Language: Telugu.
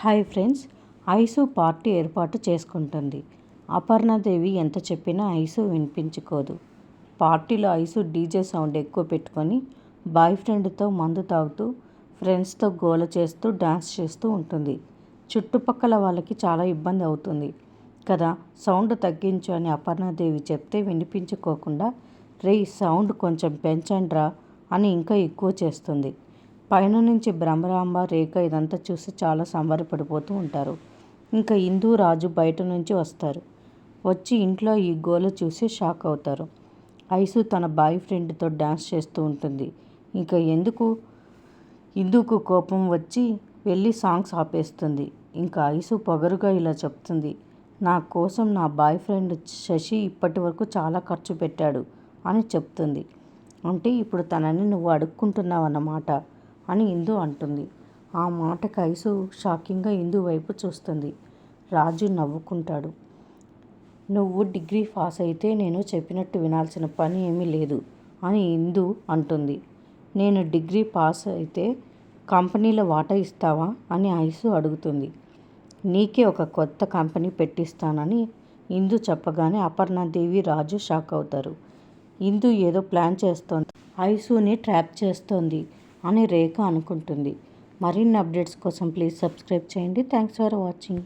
హాయ్ ఫ్రెండ్స్, ఐసు పార్టీ ఏర్పాటు చేసుకుంటుంది. అపర్ణాదేవి ఎంత చెప్పినా ఐసు వినిపించుకోదు. పార్టీలో ఐసు డీజే సౌండ్ ఎక్కువ పెట్టుకొని బాయ్ ఫ్రెండ్తో మందు తాగుతూ ఫ్రెండ్స్తో గోల చేస్తూ డాన్స్ చేస్తూ ఉంటుంది. చుట్టుపక్కల వాళ్ళకి చాలా ఇబ్బంది అవుతుంది కదా. సౌండ్ తగ్గించు అని అపర్ణాదేవి చెప్తే వినిపించుకోకుండా రేయ్ సౌండ్ కొంచెం పెంచండ్రా అని ఇంకా ఎక్కువ చేస్తుంది. పైన నుంచి బ్రహ్మరాంబ, రేఖ ఇదంతా చూసి చాలా సంబరపడిపోతూ ఉంటారు. ఇంకా ఇందు, రాజు బయట నుంచి వస్తారు. వచ్చి ఇంట్లో ఈ గోల చూసి షాక్ అవుతారు. ఐసు తన బాయ్ ఫ్రెండ్తో డ్యాన్స్ చేస్తూ ఉంటుంది. ఇంకా ఇందుకు కోపం వచ్చి వెళ్ళి సాంగ్స్ ఆపేస్తుంది. ఇంకా ఐసు పొగరుగా ఇలా చెప్తుంది, నా కోసం నా బాయ్ ఫ్రెండ్ శశి ఇప్పటి వరకు చాలా ఖర్చు పెట్టాడు అని చెప్తుంది. అంటే ఇప్పుడు తనని నువ్వు అడుక్కుంటున్నావన్నమాట అని ఇందు అంటుంది. ఆ మాటకి ఐసు షాకింగ్గా ఇందు వైపు చూస్తుంది. రాజు నవ్వుకుంటాడు. నువ్వు డిగ్రీ పాస్ అయితే నేను చెప్పినట్టు వినాల్సిన పని ఏమీ లేదు అని ఇందు అంటుంది. నేను డిగ్రీ పాస్ అయితే కంపెనీలో వాటా ఇస్తావా అని ఐసు అడుగుతుంది. నీకే ఒక కొత్త కంపెనీ పెట్టిస్తానని ఇందు చెప్పగానే అపర్ణాదేవి, రాజు షాక్ అవుతారు. ఇందు ఏదో ప్లాన్ చేస్తోంది, ఐసుని ట్రాప్ చేస్తోంది అని రేఖ అనుకుంటుంది. మరిన్ని అప్డేట్స్ కోసం ప్లీజ్ సబ్స్క్రైబ్ చేయండి. Thanks for watching.